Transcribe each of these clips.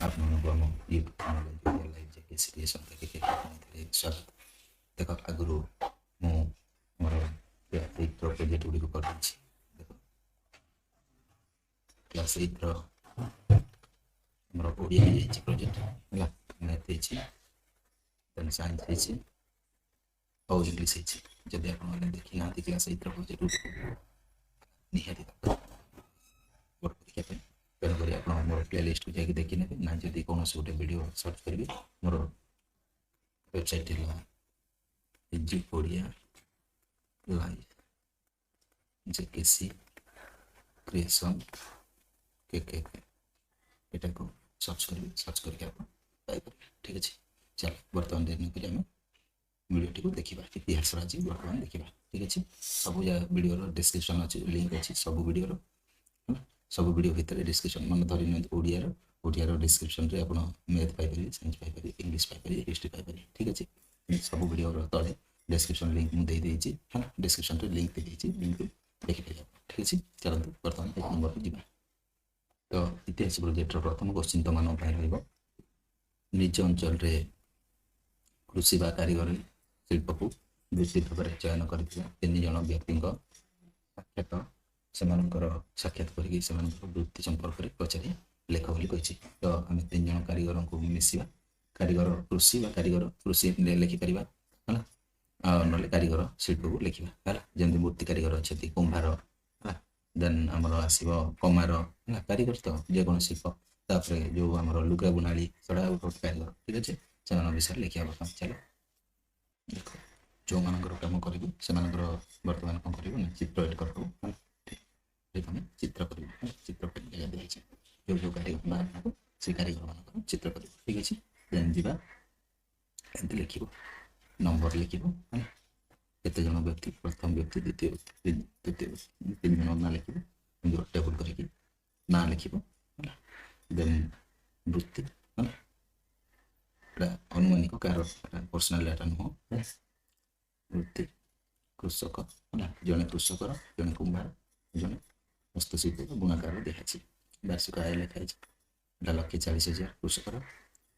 ଆପଣଙ୍କୁ ଆମ YouTube channel Odia live JKC creation ଦେଖିକି ଆପଣଙ୍କୁ ସ୍ୱାଗତ। ଦେଖ ଆଗରୁ ମୁଁ ମୋର କ୍ଲାସ୍ 8ର ପ୍ରୋଜେକ୍ଟ ଗୁଡ଼ିକୁ କରିଦେଇଛି। ଦେଖ କ୍ଲାସ୍ 8ର ଆମର ଓଡ଼ିଆ ହେଇଯାଇଛି ପ୍ରୋଜେକ୍ଟ ହେଲା, ମ୍ୟାଥ୍ ହେଇଛି, ଦେନ୍ ସାଇନ୍ସ ହେଇଛି ଆଉ ଇଂଲିଶ ହେଇଛି। ଯଦି ଆପଣମାନେ ଦେଖିନାହାନ୍ତି କ୍ଲାସ୍ 8ର ପ୍ରୋଜେକ୍ଟ ଗୁଡ଼ିକୁ ନିହାତି ବୋର୍ଡ଼ ପରୀକ୍ଷା ପାଇଁ, ତେଣୁକରି ଆପଣ ମୋର ପ୍ଲେଲିଷ୍ଟକୁ ଯାଇକି ଦେଖିନେବେ। ନା ଯଦି କୌଣସି ଗୋଟେ ଭିଡ଼ିଓ ସର୍ଚ୍ଚ କରିବେ, ମୋର ୱେବସାଇଟ୍ ହେଲା AG Odia live JKC creation କେକେ, ଏଟାକୁ ସର୍ଚ୍ଚ କରିବେ। ସର୍ଚ୍ଚ କରିକି ଆପଣ ପାଇପାରିବେ। ଠିକ୍ ଅଛି, ଚାଲ ବର୍ତ୍ତମାନ ଡେରି ନକରି ଆମେ ଭିଡ଼ିଓଟିକୁ ଦେଖିବା। ଇତିହାସର ଆଜି ବର୍ତ୍ତମାନ ଦେଖିବା। ଠିକ୍ ଅଛି, ସବୁ ଭିଡ଼ିଓର ଡିସ୍କ୍ରିପ୍ସନ୍ ଅଛି, ଲିଙ୍କ୍ ଅଛି ସବୁ ଭିଡ଼ିଓର। ସବୁ ଭିଡ଼ିଓ ଭିତରେ ଡିସ୍କ୍ରିପ୍ସନ୍ ମାନେ ଧରି ନିଅନ୍ତୁ ଓଡ଼ିଆର ଡିସ୍କ୍ରିପ୍ସନ୍ରେ ଆପଣ ମ୍ୟାଥ୍ ପାଇପାରିବେ, ସାଇନ୍ସ ପାଇପାରିବେ, ଇଂଲିଶ ପାଇପାରିବେ, ହିଷ୍ଟ୍ରି ପାଇପାରିବେ। ଠିକ୍ ଅଛି, ସବୁ ଭିଡ଼ିଓର ତଳେ ଡେସ୍କ୍ରିପ୍ସନ୍ ଲିଙ୍କ୍ ମୁଁ ଦେଇଦେଇଛି ହେଲା, ଡିସ୍କ୍ରିପ୍ସନ୍ରେ ଲିଙ୍କ୍ ଦେଇଦେଇଛି, ଲିଙ୍କ୍ରୁ ଦେଖିପାରିବେ। ଠିକ୍ ଅଛି, ଚାଲନ୍ତୁ ବର୍ତ୍ତମାନ 1 ନମ୍ବରକୁ ଯିବା। ତ ଇତିହାସ ପ୍ରୋଜେକ୍ଟର ପ୍ରଥମ କୋଶ୍ଚିନ୍ ତୁମମାନଙ୍କ ପାଇଁ ରହିବ, ନିଜ ଅଞ୍ଚଳରେ କୃଷି ବା କାରିଗରୀ ଶିଳ୍ପକୁ ବୃତ୍ତି ଭାବରେ ଚୟନ କରିଥିବା 3 ଜଣ ବ୍ୟକ୍ତିଙ୍କ ସାକ୍ଷାତ କରିକି ସେମାନଙ୍କର ବୃତ୍ତି ସମ୍ପର୍କରେ ପଚାରି ଲେଖ ବୋଲି କହିଛି। ତ ଆମେ 3 ଜଣ କାରିଗରଙ୍କୁ ମିଶିବା, କାରିଗର କୃଷି ବା କାରିଗର କୃଷି ଲେଖିପାରିବା ହେଲା, ନହେଲେ କାରିଗର ଶିଳ୍ପକୁ ଲେଖିବା ହେଲା। ଯେମିତି ମୂର୍ତ୍ତି କାରିଗର ଅଛନ୍ତି, କୁମ୍ଭାର ହେଲା, ଦେନ୍ ଆମର ଆସିବ କମାର ହେଲା, କାରିଗର ତ ଯେକୌଣସି ଶିଳ୍ପ। ତାପରେ ଯେଉଁ ଆମର ଲୁଗା ବୁଣାଳି, ସେଟା ଗୋଟେ କାରିଗର। ଠିକ୍ ଅଛି, ସେମାନଙ୍କ ବିଷୟରେ ଲେଖିବା। ବର୍ତ୍ତମାନ ଚାଲ ଦେଖ, ଯେଉଁମାନଙ୍କର କାମ କରିବୁ ସେମାନଙ୍କର ବର୍ତ୍ତମାନ କ'ଣ କରିବୁ ନା ଚିତ୍ର ଏଡ୍ କରିଦେବୁ ହେଲା। ଠିକ୍, ଆମେ ଚିତ୍ର କରିବୁ ହେଲା, ଚିତ୍ର ପାଇଁ ଜାଗା ଦିଆଯାଇଛି। ଯେଉଁ କାରିଗର ମାନଙ୍କୁ ସେ କାରିଗରମାନଙ୍କର ଚିତ୍ର କରିବୁ। ଠିକ୍ ଅଛି, ଦେନ୍ ଯିବା, ଏମିତି ଲେଖିବୁ, ନମ୍ବର ଲେଖିବୁ ହେଲା, କେତେ ଜଣ ବ୍ୟକ୍ତି, ପ୍ରଥମ ବ୍ୟକ୍ତି, ଦ୍ୱିତୀୟ ବ୍ୟକ୍ତି, ତୃତୀୟ ବ୍ୟକ୍ତି, 3 ଜଣ ନାଁ ଲେଖିବୁ। ଏମିତି ଗୋଟେ ଟେବୁଲ୍ କରିକି ନାଁ ଲେଖିବୁ ହେଲା। ଦେନ୍ ବୃତ୍ତି ହେଲା, ଏଟା ଅନୁମାନିକ, କାହାର ପର୍ସନାଲ ଡାଟା ନୁହଁ। ବୃତ୍ତି କୃଷକ ହେଲା, ଜଣେ କୃଷକର, ଜଣେ କୁମ୍ଭାର, ଜଣେ ହସ୍ତଶିଳ୍ପ ବୁଣାକାର ଦିଆହେଇଛି। ବାର୍ଷିକ ଆୟ ଲେଖା ହେଇଛି, ଏଟା 1,40,000 କୃଷକର,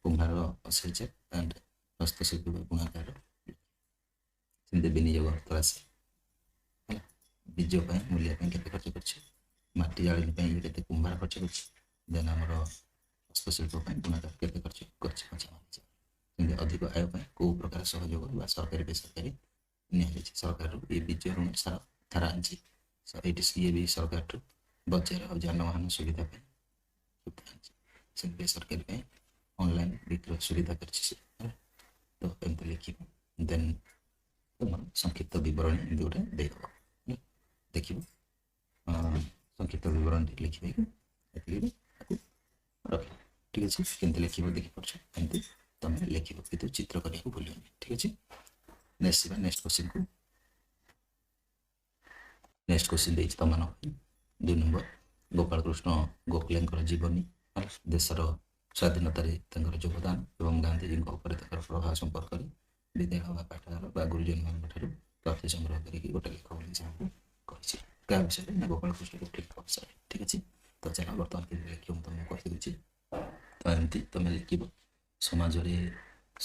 କୁମ୍ଭାର 80,000 ଆଣ୍ଡ ହସ୍ତଶିଳ୍ପ ବୁଣାକାର ସେମିତି ବିନିଯୋଗ ଅର୍ଥ ରାଶି ହେଲା। ବୀଜ ପାଇଁ ମୂଲ୍ୟ ପାଇଁ କେତେ ଖର୍ଚ୍ଚ କରିଛି, ମାଟି ଜାଳେଣୀ ପାଇଁ କେତେ କୁମ୍ଭାର ଖର୍ଚ୍ଚ କରିଛି, ଦେନ୍ ଆମର ହସ୍ତଶିଳ୍ପ ପାଇଁ ବୁଣାକାର କେତେ ଖର୍ଚ୍ଚ କରିଛି କଞ୍ଚାମାଲ। ସେମିତି ଅଧିକ ଆୟ ପାଇଁ କେଉଁ ପ୍ରକାର ସହଯୋଗ ବା ସରକାରୀ ବେସରକାରୀ ନିଆଯାଇଛି। ସରକାରରୁ ଏ ବୀଜ ଋଣ ଧାର ଆଣିଛି, ଏଇଠି ଇଏ ବି ସରକାରଠୁ ବଜାର ଆଉ ଯାନବାହନ ସୁବିଧା ପାଇଁ ଆଣିଛି। ସେମିତି ବେସରକାରୀ ପାଇଁ ଅନଲାଇନ୍ ବିକ୍ରୟ ସୁବିଧା କରିଛି ସେ ହେଲା। ତ ଏମିତି ଲେଖିବ, ଦେନ୍ ତୁମର ସଂକ୍ଷିପ୍ତ ବିବରଣୀ ଏମିତି ଗୋଟେ ଦେଇଦେବ, ଦେଖିବ ସଂକ୍ଷିପ୍ତ ବିବରଣୀ ଲେଖିବେ ଏତିକି ତାକୁ ରଖିବ। ଠିକ୍ ଅଛି, କେମିତି ଲେଖିବ ଦେଖିପାରୁଛ, ଏମିତି ତମେ ଲେଖିବ, କିନ୍ତୁ ଚିତ୍ର କରିବାକୁ ଭୁଲିବନି। ଠିକ୍ ଅଛି, ନେକ୍ସଟ ଯିବା ନେକ୍ସଟ କ୍ୱେଶ୍ଚିନ୍କୁ। ନେକ୍ସଟ କ୍ୱେଶ୍ଚିନ୍ ଦେଇଛି ତମମାନଙ୍କ ପାଇଁ 2 ନମ୍ବର, ଗୋପାଳକୃଷ୍ଣ ଗୋଖଲେଙ୍କର ଜୀବନୀ, ଦେଶର ସ୍ୱାଧୀନତାରେ ତାଙ୍କର ଯୋଗଦାନ ଏବଂ ଗାନ୍ଧୀଜୀଙ୍କ ଉପରେ ତାଙ୍କର ପ୍ରଭାବ ସମ୍ପର୍କରେ ବିଦ୍ୟାଳୟ ବା ପାଠାଗାର ବା ଗୁରୁଜନମାନଙ୍କ ଠାରୁ ତଥ୍ୟ ସଂଗ୍ରହ କରିକି ଗୋଟେ ଲେଖ ବୋଲି ସେମାନଙ୍କୁ କହିଛି। କାହା ବିଷୟରେ ନା ଗୋପାଳକୃଷ୍ଣ ଗୋଖଲେଙ୍କ ବିଷୟରେ। ଠିକ୍ ଅଛି, ତ ଚାଲ ବର୍ତ୍ତମାନ କେମିତି ଲେଖିବ ମୁଁ ତମକୁ କହିଦେଉଛି। ତ ଏମିତି ତମେ ଲେଖିବ, ସମାଜରେ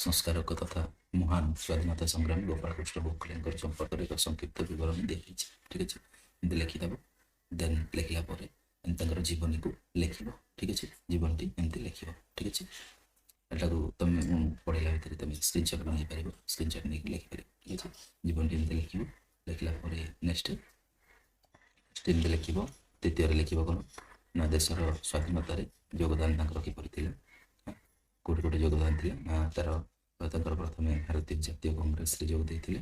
ସଂସ୍କାରକ ତଥା ମହାନ ସ୍ୱାଧୀନତା ସଂଗ୍ରାମୀ ଗୋପାଳକୃଷ୍ଣ ଗୋଖଲେଙ୍କର ସମ୍ପର୍କରେ ଏକ ସଂକ୍ଷିପ୍ତ ବିବରଣୀ ଦିଆଯାଇଛି। ଠିକ୍ ଅଛି, ଏମିତି ଲେଖିଦେବ। ଦେନ୍ ଲେଖିଲା ପରେ ତାଙ୍କର ଜୀବନୀକୁ ଲେଖିବ। ଠିକ୍ ଅଛି, ଜୀବନୀଟି ଏମିତି ଲେଖିବ। ଠିକ୍ ଅଛି, ଏଟାକୁ ତମେ ପଢ଼ିଲା ଭିତରେ ତମେ ସ୍କ୍ରିନଶଟ୍ ବନେଇପାରିବ, ସ୍କ୍ରିନଶଟ୍ ନେଇକି ଲେଖିପାରିବ। ଠିକ୍ ଅଛି, ଜୀବନଟି ଏମିତି ଲେଖିବ। ଲେଖିଲା ପରେ ନେକ୍ସଟ ଏମିତି ଲେଖିବ। ଦ୍ୱିତୀୟରେ ଲେଖିବ କ'ଣ ନା ଦେଶର ସ୍ୱାଧୀନତାରେ ଯୋଗଦାନ ତାଙ୍କର କିପରି ଥିଲା, କେଉଁଠି କେଉଁଠି ଯୋଗଦାନ ଥିଲା ନା ତାଙ୍କର ପ୍ରଥମେ ଭାରତୀୟ ଜାତୀୟ କଂଗ୍ରେସରେ ଯୋଗ ଦେଇଥିଲେ।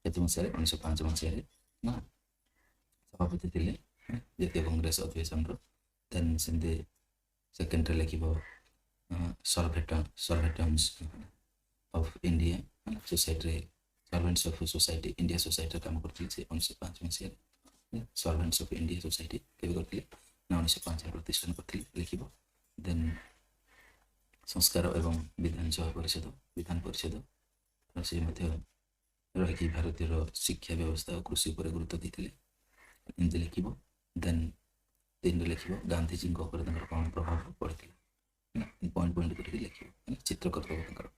କେତେ ମସିହାରେ, 1905 ମସିହାରେ ନା ସଭାପତି ଥିଲେ ଜାତୀୟ କଂଗ୍ରେସ ଅଧିବେଶନର। ଦେନ୍ ସେମିତି ସେକେଣ୍ଡରେ ଲେଖିବ ସର୍ଭେଣ୍ଟସ୍ ଅଫ୍ ଇଣ୍ଡିଆ ସୋସାଇଟିରେ, ସର୍ଭେଣ୍ଟସ୍ ଅଫ୍ ସୋସାଇଟି ଇଣ୍ଡିଆ ସୋସାଇଟିରେ କାମ କରିଥିଲେ ସେ 1905 ମସିହାରେ। ସର୍ଭେଣ୍ଟସ୍ ଅଫ୍ ଇଣ୍ଡିଆ ସୋସାଇଟି କେବେ କରିଥିଲେ ନା 1905ରେ ପ୍ରତିଷ୍ଠାନ କରିଥିଲେ, ଲେଖିବ। ଦେନ୍ ସଂସ୍କାର ଏବଂ ବିଧାନ ପରିଷଦ ସେ ମଧ୍ୟ ରହିକି ଭାରତୀୟର ଶିକ୍ଷା ବ୍ୟବସ୍ଥା ଓ କୃଷି ଉପରେ ଗୁରୁତ୍ୱ ଦେଇଥିଲେ, ଏମିତି ଲେଖିବ। ଦେନ୍ 3ରେ ଲେଖିବ ଗାନ୍ଧୀଜୀଙ୍କ ଉପରେ ତାଙ୍କର କ'ଣ ପ୍ରଭାବ ପଡ଼ିଥିଲା, पॉइंट पॉइंट करके लिखिए चित्र करदेव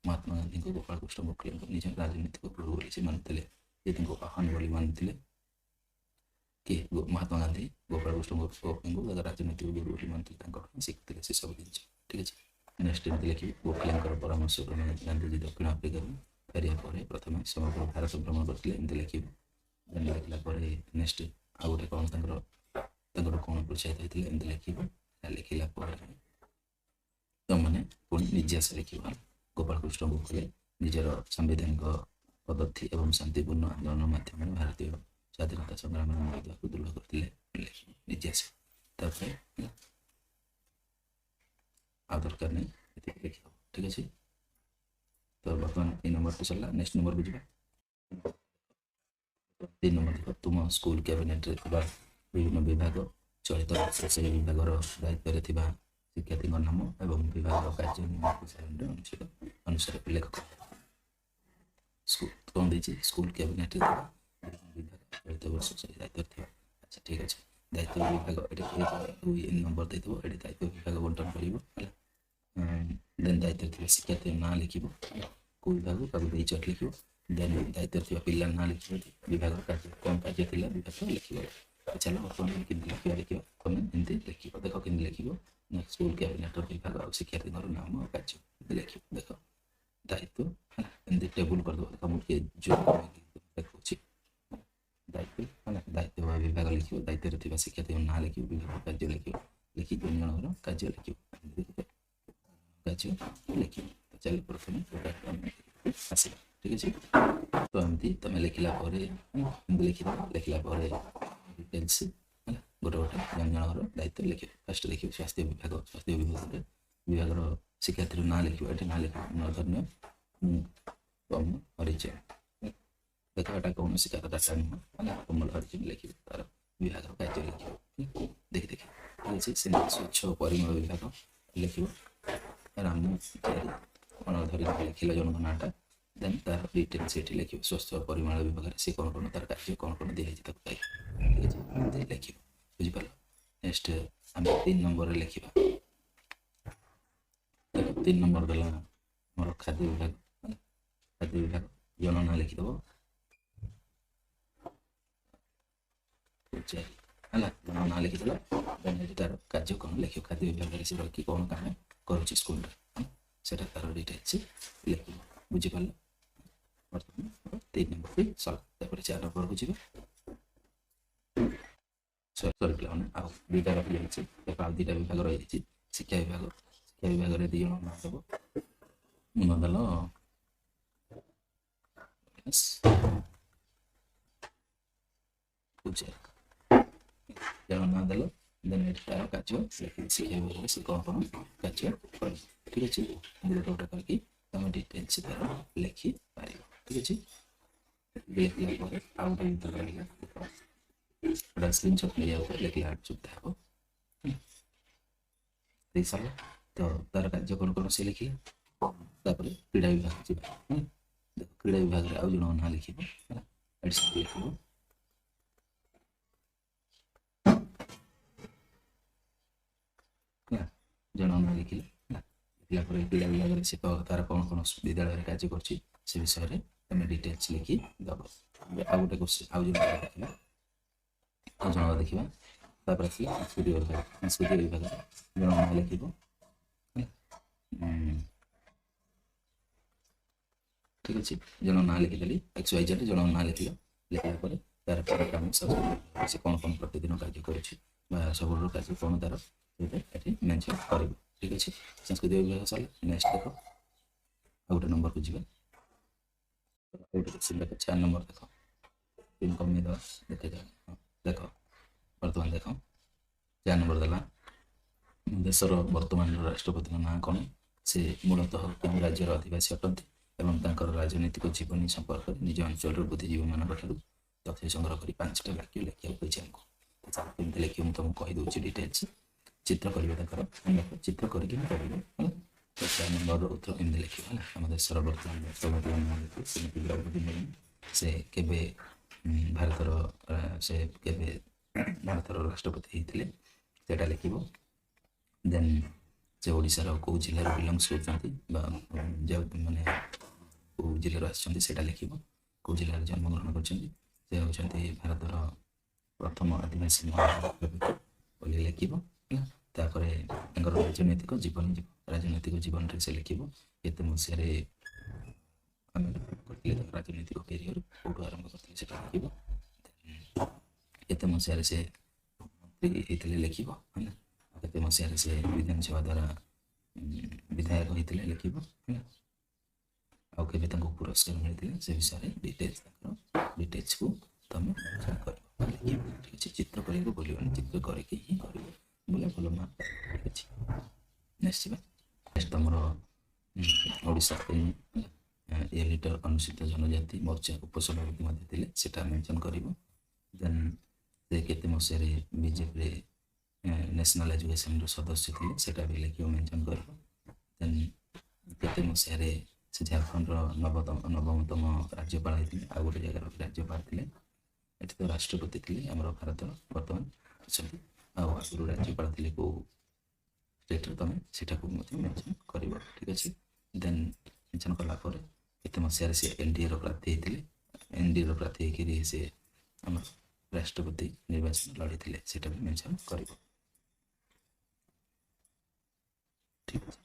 महात्मा गांधी को गोपाल कृष्ण गोखले निज राजनीतिक गुरु बोली से मानुले ये आह्वान बोली मानुले कि महात्मा गांधी गोपाल कृष्ण गोखले को राजनीतिक गुरु बोली मानुले शिखुते से सब जिन ठीक है। नेक्स्ट लिखिए गोखले परामर्श क्रमे गांधीजी दक्षिण आफ्रिका फेरिया प्रथम समग्र भारत भ्रमण करते लिखिए लिखला नेक्स्ट आउ गोटे कौन कौन प्रोत्साहित होते एमती लिखिए लिखला तुमने पुणी निजास लिख गोपाल कृष्ण गोखले निजर संवैधानिक पद्धति और शांतिपूर्ण आंदोलन माध्यम भारतीय स्वाधीनता संग्राम को दृढ़ करते निजास आ दरकार नहीं लिख ठीक अच्छे। तो बर्तमान 3 नंबर तो चलला नेक्स्ट नंबर को जावा 3 नंबर देख तुम स्कूल कैबिनेट विभिन्न विभाग चलित वर्ष से विभाग दायित्व शिक्षार्थी नाम और विभाग कार्य अनुसार उल्लेख कौन देखिए स्कूल कैबिनेट विभाग चलित वर्ष से दायित्व थी। अच्छा ठीक अच्छे दायित्व विभाग नंबर दे ये दायित्व विभाग बंटन कर देन दायित्व थी शिक्षार्थी ना लिख कौ विभाग चट लिख देन दायित्व थी पिला ना लिख विभाग कार्य कौन कार्य थी विभाग लिख चलो बर्तमान कि लिखा देखिए तुम एमती लिख देख कि लिख स्कूल कैबिनेट विभाग और शिक्षार्थी नाम और कार्य लिख देख दायित्व है एमती टेबुल करदे मुझे जो देखा दायित्व है दायित्व विभाग लिख दायित्व थी शिक्षार्थी ना लिख विभाग कार्य लिख लिखी 3 जन कार्य लिख कार्य लिख चल प्रथम आस ठीक अच्छे। तो एमती तुम लिखला लिखिद लिखला डिटेल्स है गोटे गोटे जन जनर दायित्व लिख फास्ट लिख स्वास्थ्य विभाग विभाग शिक्षार्थी ना लिख ये ना लिख नधन्य कम हरिचय देख एटा कौन शिकार डाटा नुह कमल हरिचय लिख तार विभाग कार्य लिख देखी देखिए स्वच्छ परिमल विभाग लिख राम अनधरी लिखिल जन नाटा देन तार डिटेल्स ये लिख स्वस्थ परिमल विभाग से कौन कौन तार कार्य कौन कौन दिखाई लिख बुझिपार। नेक्स्ट आम 3 नंबर लिखा 3 नंबर गला मोर खाद्य विभाग जन ना लिखिदेव है जन ना लिखिदेल देन तार कार्य कौन लिख खाद्य विभाग से रखी कौन कम करुच्ची स्कूल से तार डिटेल्स लिख बुझिपार। बर्तमान 3 नंबर भी सर 4 नंबर को जी सरी पे आउ 2टा रही देख आउ 2टा विभाग रही शिक्षा विभाग 2 जन ना देव नदेल जन ना देल देन तार कार्य शिक्षा विभाग से कौन कौन कार्य कर ठीक अच्छे गोटे गोटे करके तुम डिटेल्स तार लिखिपार ठीक अच्छे। लिखला आउ गोटे रहा स्क्रीनशॉट ले जाओ लिखला सुविधा हो देख सारा तो तार कार्य कौन कौन से लिखिला क्रीड़ा विभाग जी देख क्रीड़ा विभाग आउ जन ना लिख लिख जन ना लिखिले लिखला क्रीड़ा विभाग से तार कौन कौन विद्यालय कार्य कर विषय में तुम डिटेल्स लिखि दब आउ गोटे क्वेश्चन आउ जन जन देखा तापर संस्कृति विभाग जन ना लिख ठीक अच्छे जन ना लिखिदेली XYZ जन ना लिख लिखला तार कम सब से कौन कौन प्रतिदिन कार्य कर सब कार्य कौन तार ये मेनसन कर ठीक अच्छे। संस्कृति विभाग सर नेक्स्ट देख आ गोटे नंबर को जी देख 4 नंबर देख 3 कमी देखे देख बर्तमान देख 4 नंबर देला देशर वर्तमान राष्ट्रपति ना कौन से मूलतः केउं राज्यर अधिवासी अटंती एवं तांकर राजनीतिक जीवनी संपर्क में निज अंचल बुद्धिजीवी मान तथ्य संग्रह कर 5टा वाक्य लिखा कमी लिखे मुझे तुमको कहीदे डिटेल्स चित्र करेंगे चित्र करके करेंगे 4 नंबर उत्तर केमती लिखा आम देशर बर्तमान राष्ट्रपति से केबे भारतर से केबे भारतर राष्ट्रपति होते लिख देन ସେ ଓଡ଼ିଶାର କେଉଁ ଜିଲ୍ଲାରୁ ବିଲଙ୍ଗସ୍ କରୁଛନ୍ତି ବା ଯେଉଁ ମାନେ କେଉଁ ଜିଲ୍ଲାରୁ ଆସିଛନ୍ତି ସେଇଟା ଲେଖିବ। କେଉଁ ଜିଲ୍ଲାରେ ଜନ୍ମଗ୍ରହଣ କରିଛନ୍ତି, ସେ ହେଉଛନ୍ତି ଭାରତର ପ୍ରଥମ ଆଦିବାସୀ ବୋଲି ଲେଖିବ ହେଲା। ତାପରେ ତାଙ୍କର ରାଜନୈତିକ ଜୀବନ ରାଜନୈତିକ ଜୀବନରେ ସେ ଲେଖିବ କେତେ ମସିହାରେ ଆମେ କରିଥିଲେ ତାଙ୍କ ରାଜନୈତିକ କ୍ୟାରିୟର କେଉଁଠୁ ଆରମ୍ଭ କରିଥିଲେ ସେଟା ଲେଖିବ। କେତେ ମସିହାରେ ସେ ମନ୍ତ୍ରୀ ହେଇଥିଲେ ଲେଖିବ ହେଲା। କେତେ ମସିହାରେ ସେ ବିଧାନସଭା ଦ୍ୱାରା ବିଧାୟକ ହେଇଥିଲେ ଲେଖିବ ହେଲା। ଆଉ କେବେ ତାଙ୍କୁ ପୁରସ୍କାର ମିଳିଥିଲା ସେ ବିଷୟରେ ଡିଟେଲ୍ସ ତାଙ୍କର ଡିଟେଲ୍ସକୁ ତମେ କରିବ ଲେଖିବ। ଠିକ୍ ଅଛି, ଚିତ୍ର କରିବାକୁ ଭୁଲିବନି, ଚିତ୍ର କରିକି ହିଁ କରିବ ବୋଲେ ଭଲ ମାର୍କ। ଠିକ୍ ଅଛି, ନେକ୍ସଟ ଯିବା। ନେକ୍ସଟ ତମର ଓଡ଼ିଶା ପାଇଁ ଏ ଲିଟର ଅନୁସୂଚିତ ଜନଜାତି ମୋର୍ଚ୍ଚା ଉପସଭାପତି ମଧ୍ୟ ଥିଲେ, ସେଟା ମେନସନ୍ କରିବ। ଦେନ୍ ସେ କେତେ ମସିହାରେ ବିଜେପିରେ ନ୍ୟାସନାଲ୍ ଏଜୁକେସନର ସଦସ୍ୟ ଥିଲେ ସେଟା ବି ଲେଖିବ, ମେନସନ୍ କରିବ। ଦେନ୍ କେତେ ମସିହାରେ ସେ ଝାଡ଼ଖଣ୍ଡର ନବମତମ ରାଜ୍ୟପାଳ ହେଇଥିଲେ, ଆଉ ଗୋଟେ ଜାଗାର ରାଜ୍ୟପାଳ ଥିଲେ। ଏଠି ତ ରାଷ୍ଟ୍ରପତି ଥିଲେ ଆମର ଭାରତର ବର୍ତ୍ତମାନ ଅଛନ୍ତି, ଆଉ ଆଗରୁ ରାଜ୍ୟପାଳ ଥିଲେ କେଉଁ ଷ୍ଟେଟ୍ର ତମେ ସେଟାକୁ ମଧ୍ୟ ମେନସନ୍ କରିବ। ଠିକ୍ ଅଛି, ଦେନ୍ ମେନସନ୍ କଲା ପରେ କେତେ ମସିହାରେ ସେ ଏନ୍ଡିଏର ପ୍ରାର୍ଥୀ ହେଇଥିଲେ, ଏନ୍ଡିଏର ପ୍ରାର୍ଥୀ ହେଇକିରି ସେ ଆମର ରାଷ୍ଟ୍ରପତି ନିର୍ବାଚନ ଲଢ଼ିଥିଲେ ସେଟା ବି ମେନସନ୍ କରିବ। ଠିକ୍ ଅଛି,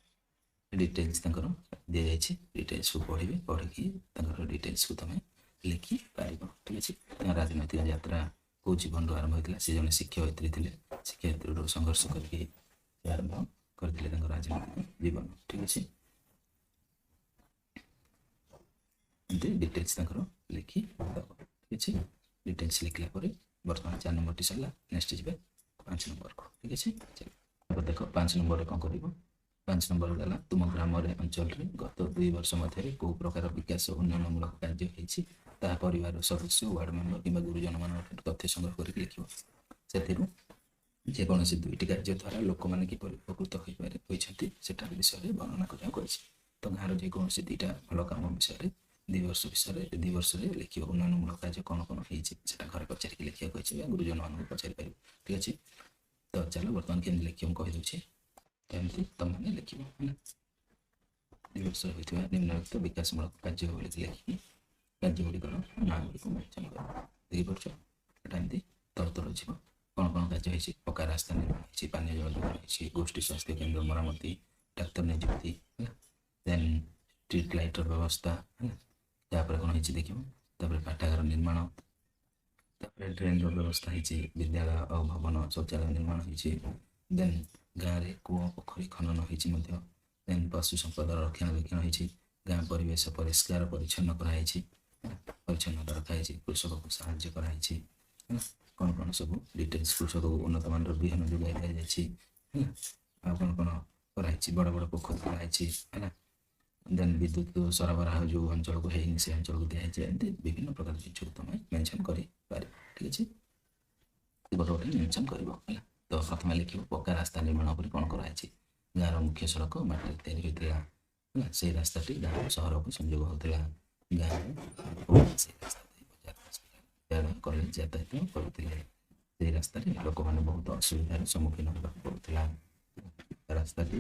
ଡିଟେଲ୍ସ ତାଙ୍କର ଦିଆଯାଇଛି, ଡିଟେଲ୍ସକୁ ପଢ଼ିବେ, ପଢ଼ିକି ତାଙ୍କର ଡିଟେଲ୍ସକୁ ତମେ ଲେଖିପାରିବ। ଠିକ୍ ଅଛି, ତାଙ୍କ ରାଜନୈତିକ ଯାତ୍ରା କେଉଁ ଜୀବନରୁ ଆରମ୍ଭ ହୋଇଥିଲା, ସେ ଜଣେ ଶିକ୍ଷୟିତ୍ରୀ ଥିଲେ, ଶିକ୍ଷୟିତ୍ରୀରୁ ସଂଘର୍ଷ କରିକି ଆରମ୍ଭ କରିଥିଲେ ତାଙ୍କ ରାଜନୈତିକ ଜୀବନ। ଠିକ୍ ଅଛି, ଏମିତି ଡିଟେଲ୍ସ ତାଙ୍କର ଲେଖିଦେବ। ଠିକ୍ ଅଛି, ଡିଟେଲ୍ସ ଲେଖିଲା ପରେ ବର୍ତ୍ତମାନ 4 ନମ୍ବରଟି ସରିଲା। ନେକ୍ସଟ ଯିବେ 5 ନମ୍ବରକୁ। ଠିକ୍ ଅଛି, ଦେଖ 5 ନମ୍ବରରେ କ'ଣ କରିବ। 5 ନମ୍ବର ହେଲା ତୁମ ଗ୍ରାମରେ ଅଞ୍ଚଳରେ ଗତ 2 ବର୍ଷ ମଧ୍ୟରେ କେଉଁ ପ୍ରକାର ବିକାଶ ଉନ୍ନୟନମୂଳକ କାର୍ଯ୍ୟ ହେଇଛି ତାହା ପରିବାରର ସଦସ୍ୟ, ୱାର୍ଡ଼ ମେମ୍ବର କିମ୍ବା ଗୁରୁଜନମାନଙ୍କଠାରୁ ତଥ୍ୟ ସଂଗ୍ରହ କରିକି ଲେଖିବ। ସେଥିରୁ ଯେକୌଣସି 2ଟି କାର୍ଯ୍ୟ ଦ୍ୱାରା ଲୋକମାନେ କିପରି ଉପକୃତ ହୋଇଛନ୍ତି ସେଟା ବିଷୟରେ ବର୍ଣ୍ଣନା କରିବାକୁ କହିଛି। ତ ଗାଁର ଯେକୌଣସି 2ଟା ଭଲ କାମ ବିଷୟରେ 2 ବର୍ଷରେ ଲେଖିବ। ଉନ୍ନୟନମୂଳକ କାର୍ଯ୍ୟ କ'ଣ କ'ଣ ହେଇଛି ସେଟା ଘରେ ପଚାରିକି ଲେଖିବାକୁ କହିଛି ବା ଗୁରୁଜନମାନଙ୍କୁ ପଚାରି ପାରିବ। ଠିକ୍ ଅଛି, ତ ଚାଲ ବର୍ତ୍ତମାନ କେମିତି ଲେଖିବ ମୁଁ କହିଦେଉଛି। ଏମିତି ତମମାନେ ଲେଖିବ ହେଲା। 2 ବର୍ଷରେ ହୋଇଥିବା ନିମ୍ନଲିଖିତ ବିକାଶମୂଳକ କାର୍ଯ୍ୟ ବୋଲିକି ଲେଖିକି କାର୍ଯ୍ୟ ଗୁଡ଼ିକର ନାଁ ଗୁଡ଼ିକୁ ମେନସନ୍ କରିବ। ଦେଖିପାରୁଛ, ଏଟା ଏମିତି ତରତର ଯିବ। କ'ଣ କ'ଣ କାର୍ଯ୍ୟ ହେଇଛି, ପକ୍କା ରାସ୍ତା ନିର୍ମାଣ ହେଇଛି, ପାନୀୟ ଜଳ ଯୋଗାଣ ହେଇଛି, ଗୋଷ୍ଠୀ ସ୍ୱାସ୍ଥ୍ୟ କେନ୍ଦ୍ର ମରାମତି, ଡାକ୍ତର ନିଯୁକ୍ତି ହେଲା। ଦେନ୍ ଷ୍ଟ୍ରିଟ୍ ଲାଇଟ୍ର ବ୍ୟବସ୍ଥା ହେଲା। ତାପରେ କ'ଣ ହେଇଛି ଦେଖିବ, ତାପରେ ପାଠାଗାର ନିର୍ମାଣ, ତାପରେ ଡ୍ରେନ୍ର ବ୍ୟବସ୍ଥା ହେଇଛି, ବିଦ୍ୟାଳୟ ଆଉ ଭବନ ଶୌଚାଳୟ ନିର୍ମାଣ ହେଇଛି। ଦେନ୍ ଗାଁରେ କୂଅ ପୋଖରୀ ଖନନ ହେଇଛି ମଧ୍ୟ। ଦେନ୍ ପଶୁ ସମ୍ପଦର ରକ୍ଷଣାବେକ୍ଷଣ ହେଇଛି। ଗାଁ ପରିବେଶ ପରିଷ୍କାର ପରିଚ୍ଛନ୍ନ କରାହେଇଛି, ପରିଚ୍ଛନ୍ନତା ରଖାହେଇଛି, କୃଷକକୁ ସାହାଯ୍ୟ କରାହେଇଛି ହେଲା। କ'ଣ କ'ଣ ସବୁ ଡିଟେଲ୍ସ, କୃଷକକୁ ଉନ୍ନତମାନର ବିହନ ଯୋଗାଇ ଦିଆଯାଇଛି ହେଲା। ଆଉ କ'ଣ କ'ଣ କରାହେଇଛି, ବଡ଼ ବଡ଼ ପୋଖରୀ କରାହେଇଛି ହେଲା। ଦେନ୍ ବିଦ୍ୟୁତ ସରବରାହ ଯେଉଁ ଅଞ୍ଚଳକୁ ହେଇନି ସେ ଅଞ୍ଚଳକୁ ଦିଆହେଇଛି। ଏମିତି ବିଭିନ୍ନ ପ୍ରକାର ଜିନିଷକୁ ତମେ ମେନସନ୍ କରିପାରିବ। ଠିକ୍ ଅଛି, ଗୋଟେ ଗୋଟେ ମେନସନ୍ କରିବ ହେଲା। ତ ପ୍ରଥମେ ଲେଖିବ ପକ୍କା ରାସ୍ତା ନିର୍ମାଣ ଉପରେ କ'ଣ କରାହେଇଛି। ଗାଁର ମୁଖ୍ୟ ସଡ଼କ ମାଟିରେ ତିଆରି ହୋଇଥିଲା ହେଲା। ସେଇ ରାସ୍ତାଟି ଗାଁ ସହରକୁ ସଂଯୋଗ ହେଉଥିଲା। ଗାଁରେ ସେଇ ରାସ୍ତା ଦେଇ କଲେଜ ଯାତାୟାତ କରୁଥିଲେ। ସେଇ ରାସ୍ତାରେ ଲୋକମାନେ ବହୁତ ଅସୁବିଧାର ସମ୍ମୁଖୀନ ହେବାକୁ ପଡ଼ୁଥିଲା। ରାସ୍ତାଟି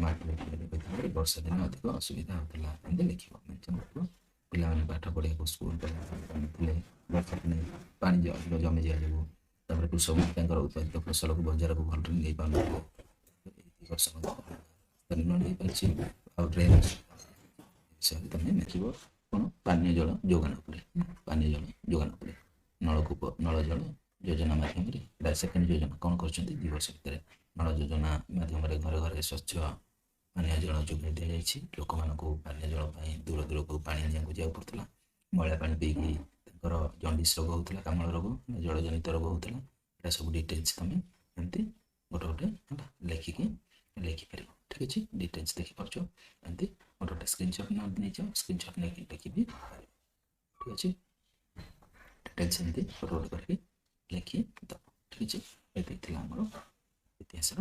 ମାଟିରେ ତିଆରି ହୋଇଥିବାରୁ ବର୍ଷା ଦିନେ ଅଧିକ ଅସୁବିଧା ହେଉଥିଲା। ଏମିତି ଲେଖିବ, ମେନସନ୍ କରିବ। ପିଲାମାନେ ପାଠ ପଢ଼ିବାକୁ ସ୍କୁଲ ଥିଲେ, ବର୍ଷା ଦିନେ ପାଣି ଅଧିକ ଜମିଯିବା ଯୋଗୁଁ। ତାପରେ କୃଷକମାନେ ତାଙ୍କର ଉତ୍ପାଦିତ ଫସଲକୁ ବଜାରକୁ ଭଲରେ ନେଇ ପାରୁନଥିଲେ। ବର୍ଷ ନିର୍ମାଣ ହେଇପାରିଛି। ଆଉ ଡ୍ରେନ୍ ବିଷୟରେ ତମେ ଲେଖିବ କ'ଣ, ପାନୀୟ ଜଳ ଯୋଗାଣ ଉପରେ, ପାନୀୟ ଜଳ ଯୋଗାଣ ଉପରେ, ନଳକୂପ ନଳ ଜଳ ଯୋଜନା ମାଧ୍ୟମରେ ଏଇଟା ସେକେଣ୍ଡ ଯୋଜନା କ'ଣ କରୁଛନ୍ତି 2 ବର୍ଷ ଭିତରେ। ନଳ ଯୋଜନା ମାଧ୍ୟମରେ ଘରେ ଘରେ ସ୍ୱଚ୍ଛ ପାନୀୟ ଜଳ ଯୋଗାଇ ଦିଆଯାଇଛି। ଲୋକମାନଙ୍କୁ ପାନୀୟ ଜଳ ପାଇଁ ଦୂର ଦୂରକୁ ପାଣି ଆଣିବାକୁ ଯିବାକୁ ପଡ଼ୁଥିଲା। ମଇଳା ପାଣି ପିଇକି ତାଙ୍କର ଜଣ୍ଡିସ୍ ରୋଗ ହେଉଥିଲା, କାମଳ ରୋଗ, ଜଳଜନିତ ରୋଗ ହେଉଥିଲା। ଏଇଟା ସବୁ ଡିଟେଲ୍ସ ତମେ ଏମିତି ଗୋଟେ ଗୋଟେ ହେଲା ଲେଖିକି ଲେଖିପାରିବ। ଠିକ୍ ଅଛି, ଡିଟେଲ୍ସ ଦେଖିପାରୁଛ। ଏମିତି ଗୋଟେ ଗୋଟେ ସ୍କ୍ରିନଶଟ୍ ନେଇଯାଅ, ସ୍କ୍ରିନଶଟ୍ ନେଇକି ଲେଖିବି ପାରିବ। ଠିକ୍ ଅଛି, ଡିଟେଲ୍ସ ଏମିତି ଗୋଟେ ଗୋଟେ କରିକି ଲେଖିଦେବ। ଠିକ୍ ଅଛି, ଏତିକି ଥିଲା ଆମର ଇତିହାସର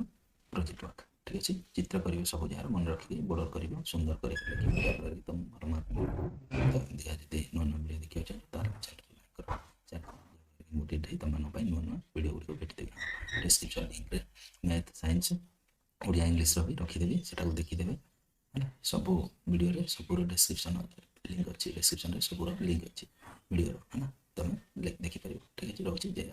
ପ୍ରୋଜେକ୍ଟ ୱାର୍କ। ଠିକ୍ ଅଛି, ଚିତ୍ର କରିବ ସବୁ ଯାହାର ମନେ ରଖିକି ବୋର୍ଡର କରିବ, ସୁନ୍ଦର କରିକି ଲେଖିବ, ଯାହାଫଳରେ କି ତୁମ ଭଲ ମାର୍କ ମିଳିବ। ତ ଯଦି ନୂଆ ନୂଆ ଭିଡ଼ିଓ ଦେଖିବାକୁ ଚାହୁଁଛ ତାହେଲେ ଚ୍ୟାନେଲକୁ ଲାଇକ୍ କର। ମୋଟିଭେଟ୍ ହେଇ ତୁମମାନଙ୍କ ପାଇଁ ନୂଆ ନୂଆ ଭିଡ଼ିଓ ଗୁଡ଼ିକ ଭେଟିଦେବି। ଡିସ୍କ୍ରିପ୍ସନ୍ ଲିଙ୍କରେ ମ୍ୟାଥ୍ ସାଇନ୍ସ ଓଡ଼ିଆ ଇଂଲିଶର ବି ରଖିଦେବି, ସେଟାକୁ ଦେଖିଦେବେ ହେଲା। ସବୁ ଭିଡ଼ିଓରେ ସବୁର ଡେସ୍କ୍ରିପ୍ସନ୍ ଲିଙ୍କ୍ ଅଛି, ଡେସ୍କ୍ରିପ୍ସନ୍ରେ ସବୁର ଲିଙ୍କ୍ ଅଛି ଭିଡ଼ିଓର ହେଲା, ତୁମେ ଦେଖିପାରିବ। ଠିକ୍ ଅଛି, ରହୁଛି, ଜୟ